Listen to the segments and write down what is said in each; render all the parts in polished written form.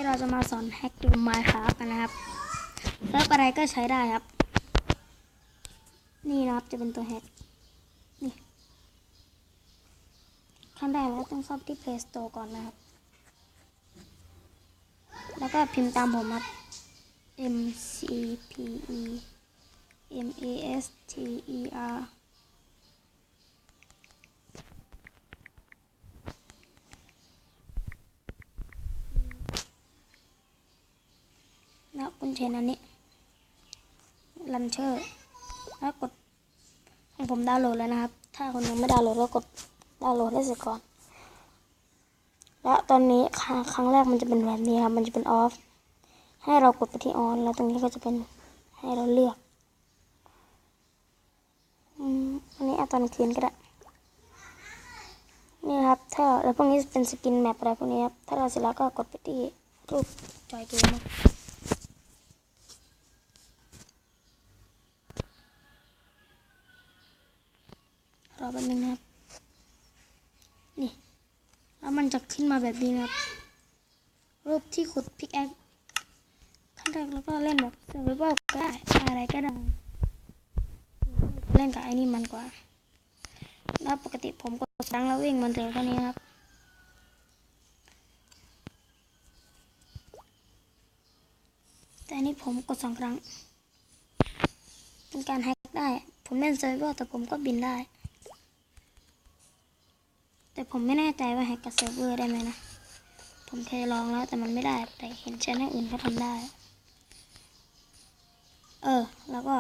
ที่เราจะมาสอนแฮกเกม Minecraft กันนะครับเซิร์ฟอะไรก็ใช้ได้ครับนี่นะครับจะเป็นตัวแฮกนี่ขั้นแรกเราต้องเข้าที่ Play Store ก่อนนะครับแล้วก็พิมพ์ตามผมครับ MCPEMASTER แล้วคุณเชนอันนี้ลันเชอร์แล้วกดของผมดาวน์โหลดแล้วนะครับถ้าคนยังไม่ดาวน์โหลดก็กดดาวน์โหลดให้เสร็จก่อนและตอนนี้ครั้งแรกมันจะเป็นแบบนี้ครับมันจะเป็นออฟให้เรากดไปที่ออนแล้วตรงนี้ก็จะเป็นให้เราเลือกอันนี้เอาตอนคืนก็ได้นี่ครับถ้าแล้วพวกนี้เป็นสกินแมปอะไรพวกนี้ครับถ้าเราเสร็จแล้วก็กดไปที่รูปจอยเกมนะรอแป๊บนึงนะครับนี่แล้วมันจะขึ้นมาแบบนี้นะครับรูปที่ขุดพิกแอคขั้นแรกแล้วก็เล่นแบบเซอร์ไววัลก็ได้อะไรก็ได้เล่นกับไอ้นี่มันกว่าแล้วปกติผมกดครั้งแล้ววิ่งมันเร็วเท่านี้ครับแต่นี่ผมกด2 ครั้งเป็นการแฮกได้ผมเล่นเซิร์ฟเวอร์แต่ผมก็บินได้แต่ผมไม่แน่ใจว่าแฮกกับเซิร์ฟเวอร์ได้ไหมนะผมเคยลองแล้วแต่มันไม่ได้แต่เห็นชแนลอื่นเขาทำได้แล้วก็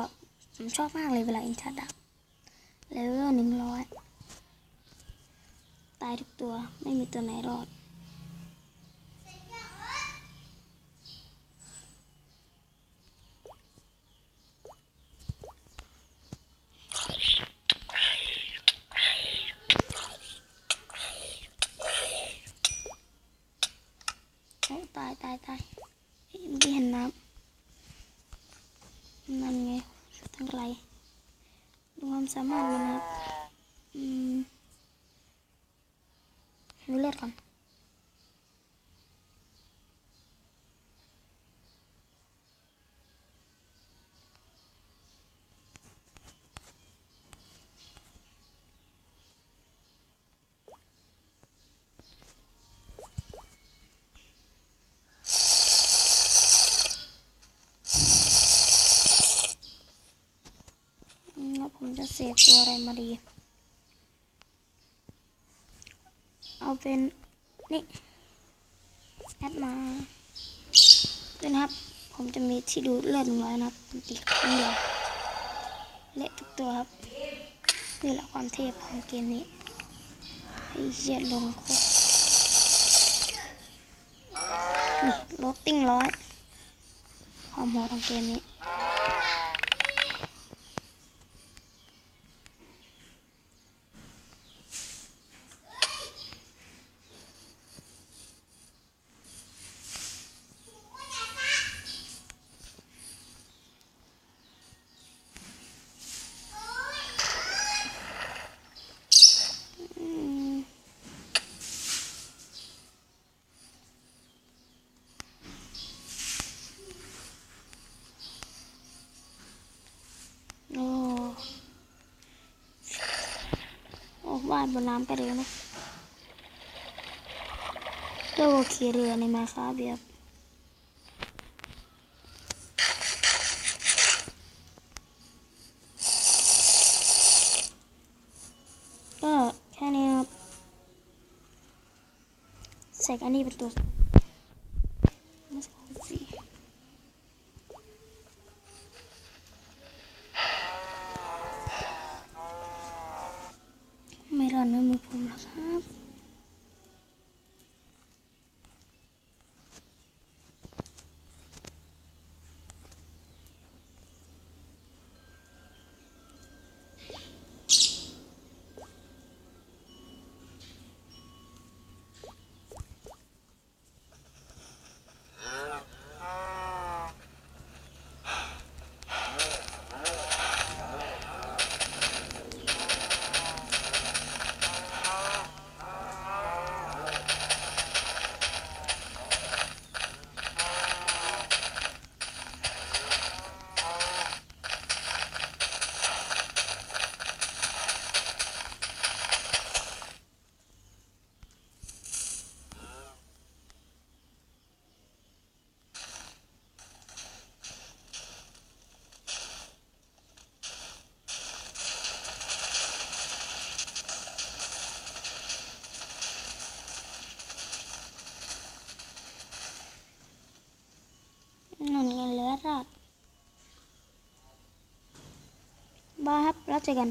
ผมชอบมากเลยเวลาอินชาดับเลเวล100ตายทุกตัวไม่มีตัวไหนรอดตายไม่เห็นน้ำนั่นไงทั้งไกลดูความสามารถมันนะครับดูเลือดก่อนแล้วผมจะเสพตัวอะไรมาดีเอาเป็นนี่แอดมาด้วยนะครับผมจะมีที่ดูเลือด100นะครับตีครั้งเดียวเละทุกตัวครับนี่แหละความเทพของเกมนี้ให้เยียดลงโคตรนี่โรตติ้ง100ความโหดของเกมนี้ว่ายบนน้ำก็เร็วนะเรียกว่าขี่เรือในมาคาเบียบก็แค่นี้ครับใส่อันนี้เป็นตัวไม่รอดนะมือผมแล้วครับ ายครับแล้วเจอกัน